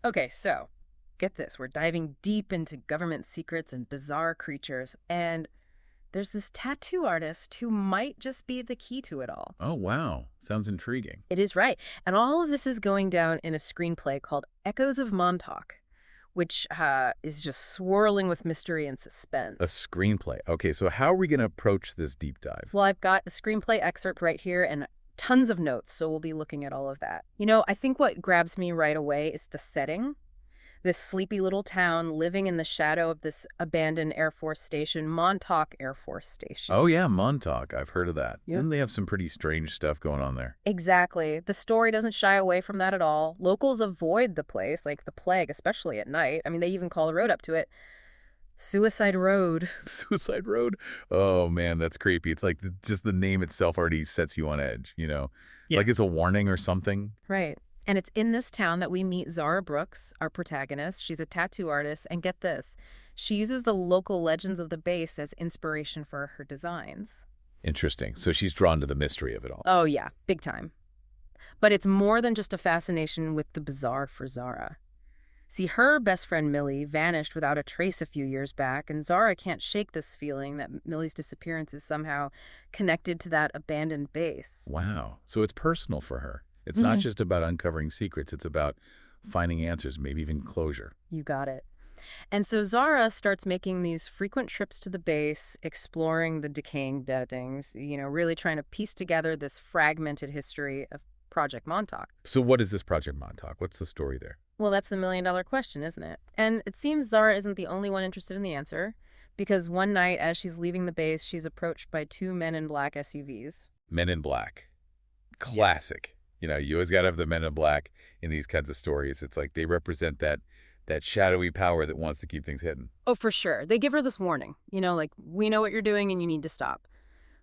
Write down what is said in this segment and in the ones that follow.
Okay, so get this. We're diving deep into government secrets and bizarre creatures, and there's this tattoo artist who might just be the key to it all. Oh, wow. Sounds intriguing. It is right. And all of this is going down in a screenplay called Echoes of Montauk, which is just swirling with mystery and A suspense. screenplay. Okay, so how are we going to approach this deep dive? Well, I've got the screenplay excerpt right here and tons of notes, so we'll be looking at all of that. You know, I think what grabs me right away is the setting. This sleepy little town living in the shadow of this abandoned Air Force Station, Montauk Air Force Oh, Station. yeah, Montauk. I've heard of that. Yep. Doesn't they have some pretty strange stuff going on there? Exactly. The story doesn't shy away from that at all. Locals avoid the place, like the plague, especially at night. I mean, they even call the road up to it Suicide Road. Suicide Road? Oh, man, that's creepy. It's like just the name itself already sets you on edge, you know? Yeah. Like it's a warning or something. Right. And it's in this town that we meet Zara Brooks, our protagonist. She's a tattoo artist, and get this, she uses the local legends of the base as inspiration for her designs. Interesting. So she's drawn to the mystery of it all. Oh, yeah, big time. But it's more than just a fascination with the bizarre for Zara. See, her best friend Millie vanished without a trace a few years back, and Zara can't shake this feeling that Millie's disappearance is somehow connected to that abandoned base. Wow. So it's personal for her. It's not just about uncovering secrets. It's about finding answers, maybe even closure. You got it. And so Zara starts making these frequent trips to the base, exploring the decaying buildings, really trying to piece together this fragmented history of Project Montauk. So what is this Project Montauk? What's the story there? Well, that's the million-dollar question, isn't it? And it seems Zara isn't the only one interested in the answer, because one night as she's leaving the base, she's approached by two men in black SUVs. Men in Black. Classic. You know, you always got to have the Men in Black in these kinds of stories. It's like they represent that shadowy power that wants to keep things hidden. Oh, for sure. They give her this warning, like, we know what you're doing and you need to stop.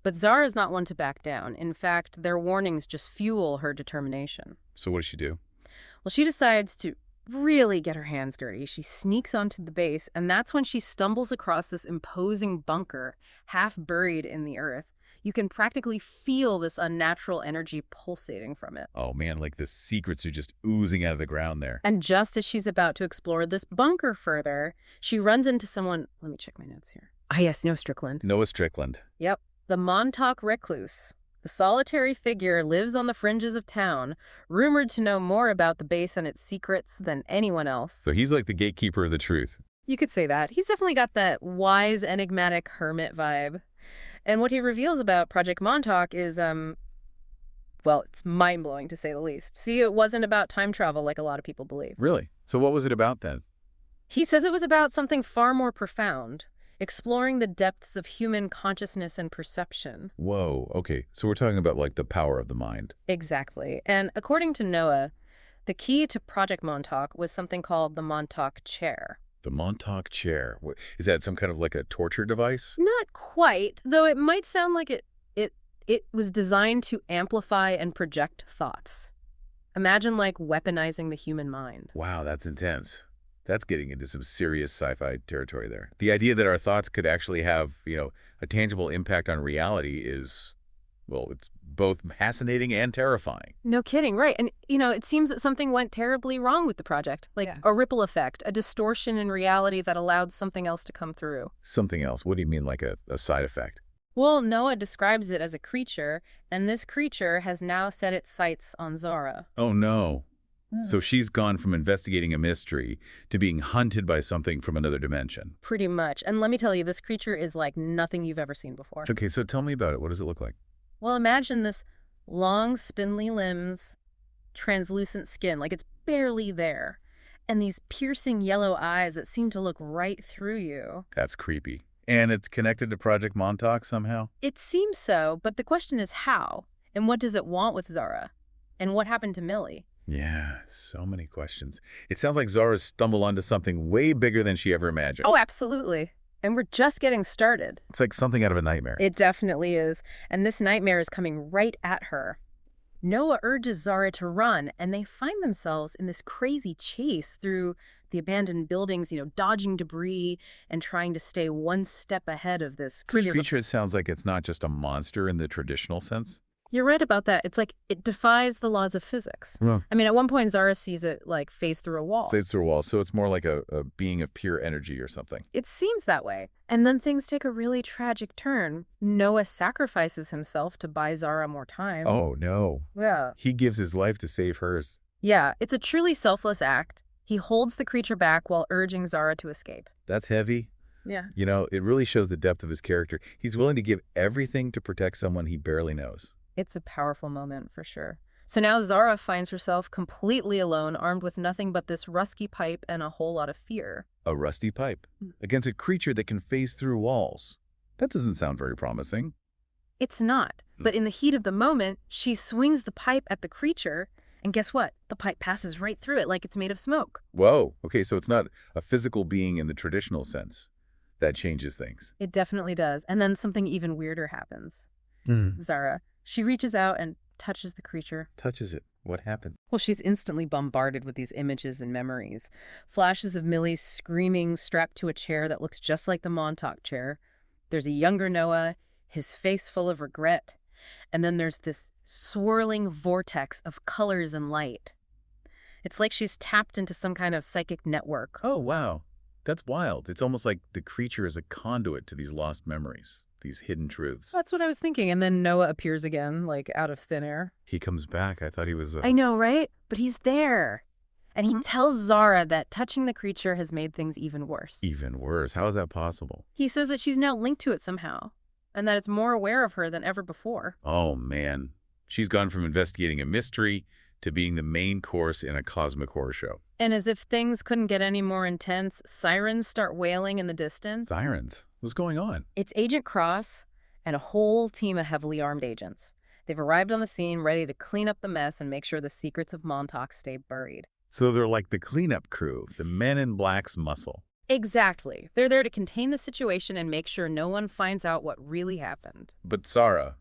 But Zara's not one to back down. In fact, their warnings just fuel her determination. So what does she do? Well, she decides to really get her hands dirty. She sneaks onto the base, and that's when she stumbles across this imposing bunker, half buried in the earth. You can practically feel this unnatural energy pulsating from it. Oh, man, like the secrets are just oozing out of the ground there. And just as she's about to explore this bunker further, she runs into someone. Let me check my notes here. Ah, yes, Noah Strickland. Noah Strickland. Yep, the Montauk recluse. The solitary figure lives on the fringes of town, rumored to know more about the base and its secrets than anyone else. So he's like the gatekeeper of the truth. You could say that. He's definitely got that wise, enigmatic hermit vibe. And what he reveals about Project Montauk is, well, it's mind-blowing to say the least. See, it wasn't about time travel like a lot of people believe. Really? So what was it about then? He says it was about something far more profound, exploring the depths of human consciousness and perception. Whoa, okay. So we're talking about like the power of the mind. Exactly. And according to Noah, the key to Project Montauk was something called the Montauk Chair. The Montauk Chair. Is that some kind of like a torture device? Not quite, though it might sound like it was designed to amplify and project thoughts. Imagine like weaponizing the human mind. Wow, that's intense. That's getting into some serious sci-fi territory there. The idea that our thoughts could actually have, a tangible impact on reality is, well, it's both fascinating and terrifying. No kidding, right. And, it seems that something went terribly wrong with the project. Like a ripple effect, a distortion in reality that allowed something else to come through. Something else? What do you mean, like a side effect? Well, Noah describes it as a creature, and this creature has now set its sights on Zara. Oh, no. So she's gone from investigating a mystery to being hunted by something from another dimension. Pretty much. And let me tell you, this creature is like nothing you've ever seen before. Okay, so tell me about it. What does it look like? Well, imagine this long, spindly limbs, translucent skin, like it's barely there, and these piercing yellow eyes that seem to look right through you. That's creepy. And it's connected to Project Montauk somehow? It seems so, but the question is how? And what does it want with Zara? And what happened to Millie? Yeah, so many questions. It sounds like Zara stumbled onto something way bigger than she ever imagined. Oh, absolutely. And we're just getting started. It's like something out of a nightmare. It definitely is. And this nightmare is coming right at her. Noah urges Zara to run, and they find themselves in this crazy chase through the abandoned buildings, dodging debris and trying to stay one step ahead of this This creature sounds like it's not just a monster in the traditional sense. You're right about that. It's like it defies the laws of physics. Yeah. I mean, at one point, Zara sees it like phase through a wall. Stays through a wall, so it's more like a being of pure energy or something. It seems that way. And then things take a really tragic turn. Noah sacrifices himself to buy Zara more time. Oh, no. Yeah. He gives his life to save hers. Yeah, it's a truly selfless act. He holds the creature back while urging Zara to escape. That's heavy. Yeah. You know, it really shows the depth of his character. He's willing to give everything to protect someone he barely knows. It's a powerful moment for sure. So now Zara finds herself completely alone, armed with nothing but this rusty pipe and a whole lot of fear. A rusty pipe against a creature that can phase through walls. That doesn't sound very promising. It's not. But in the heat of the moment, she swings the pipe at the creature, and guess what? The pipe passes right through it like it's made of smoke. Whoa. Okay, so it's not a physical being in the traditional sense. That changes things. It definitely does. And then something even weirder happens. Zara, she reaches out and touches the creature. Touches it. What happened? Well, she's instantly bombarded with these images and memories. Flashes of Millie screaming, strapped to a chair that looks just like the Montauk chair. There's a younger Noah, his face full of regret. And then there's this swirling vortex of colors and light. It's like she's tapped into some kind of psychic network. Oh, wow. That's wild. It's almost like the creature is a conduit to these lost memories, these hidden truths. That's what I was thinking. And then Noah appears again, like out of thin air. He comes back. I thought he was... I know, right? But he's there. And he tells Zara that touching the creature has made things even worse. Even worse. How is that possible? He says that she's now linked to it somehow, and that it's more aware of her than ever before. Oh, man. She's gone from investigating a mystery to being the main course in a cosmic horror show. And as if things couldn't get any more intense, sirens start wailing in the distance. Sirens? What's going on? It's Agent Cross and a whole team of heavily armed agents. They've arrived on the scene ready to clean up the mess and make sure the secrets of Montauk stay buried. So they're like the cleanup crew, the Men in Black's muscle. Exactly. They're there to contain the situation and make sure no one finds out what really happened. But Zara,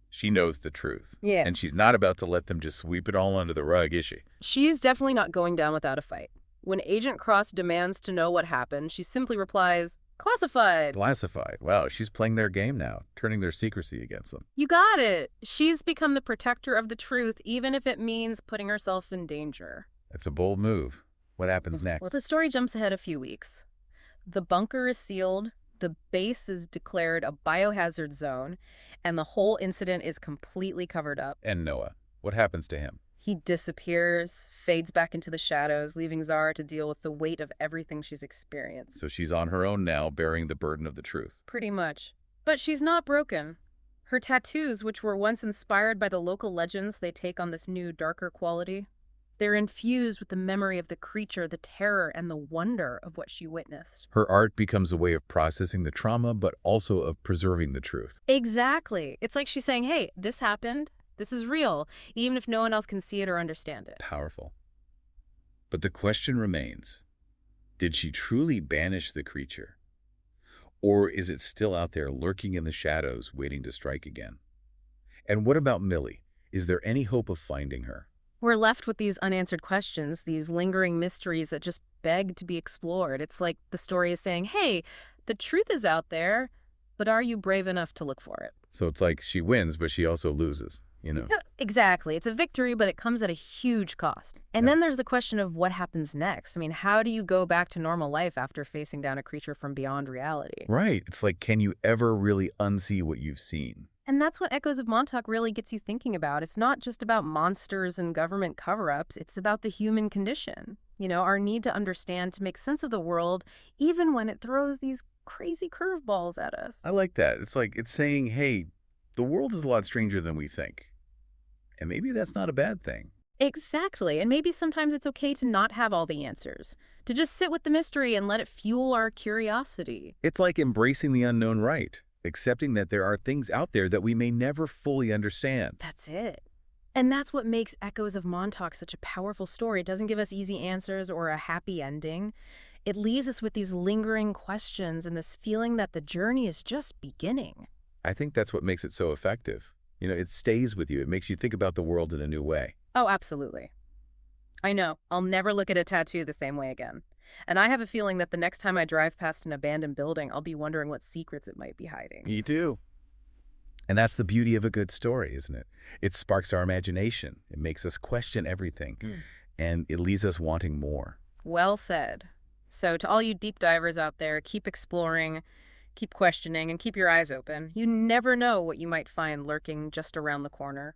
she knows the truth. Yeah. And she's not about to let them just sweep it all under the rug, is she? She's definitely not going down without a fight. When Agent Cross demands to know what happened, she simply replies, "Classified." Classified. Wow, she's playing their game now, turning their secrecy against them. You got it. She's become the protector of the truth, even if it means putting herself in danger. That's a bold move. What happens next? Well, the story jumps ahead a few weeks. The bunker is sealed, the base is declared a biohazard zone, and the whole incident is completely covered up. And Noah. What happens to him? He disappears, fades back into the shadows, leaving Zara to deal with the weight of everything she's experienced. So she's on her own now, bearing the burden of the truth. Pretty much. But she's not broken. Her tattoos, which were once inspired by the local legends they take on this new, darker quality, they're infused with the memory of the creature, the terror, and the wonder of what she witnessed. Her art becomes a way of processing the trauma, but also of preserving the truth. Exactly. It's like she's saying, hey, this happened. This is real, even if no one else can see it or understand it. Powerful. But the question remains, did she truly banish the creature? Or is it still out there lurking in the shadows, waiting to strike again? And what about Millie? Is there any hope of finding her? We're left with these unanswered questions, these lingering mysteries that just beg to be explored. It's like the story is saying, hey, the truth is out there, but are you brave enough to look for it? So it's like she wins, but she also loses, you know? Yeah, exactly. It's a victory, but it comes at a huge cost. And then there's the question of what happens next. I mean, how do you go back to normal life after facing down a creature from beyond reality? Right. It's like, can you ever really unsee what you've seen? And that's what Echoes of Montauk really gets you thinking about. It's not just about monsters and government cover-ups. It's about the human condition. You know, our need to understand, to make sense of the world, even when it throws these crazy curveballs at us. I like that. It's like, it's saying, hey, the world is a lot stranger than we think. And maybe that's not a bad thing. Exactly. And maybe sometimes it's okay to not have all the answers, to just sit with the mystery and let it fuel our curiosity. It's like embracing the unknown, right? Accepting that there are things out there that we may never fully understand. That's it. And that's what makes Echoes of Montauk such a powerful story. It doesn't give us easy answers or a happy ending. It leaves us with these lingering questions and this feeling that the journey is just beginning. I think that's what makes it so effective. You know, it stays with you. It makes you think about the world in a new way. Oh, absolutely. I know. I'll never look at a tattoo the same way again. And I have a feeling that the next time I drive past an abandoned building, I'll be wondering what secrets it might be hiding. Me too. And that's the beauty of a good story, isn't it? It sparks our imagination. It makes us question everything, Mm. and it leaves us wanting more. Well said. So, to all you deep divers out there, keep exploring, keep questioning, and keep your eyes open. You never know what you might find lurking just around the corner.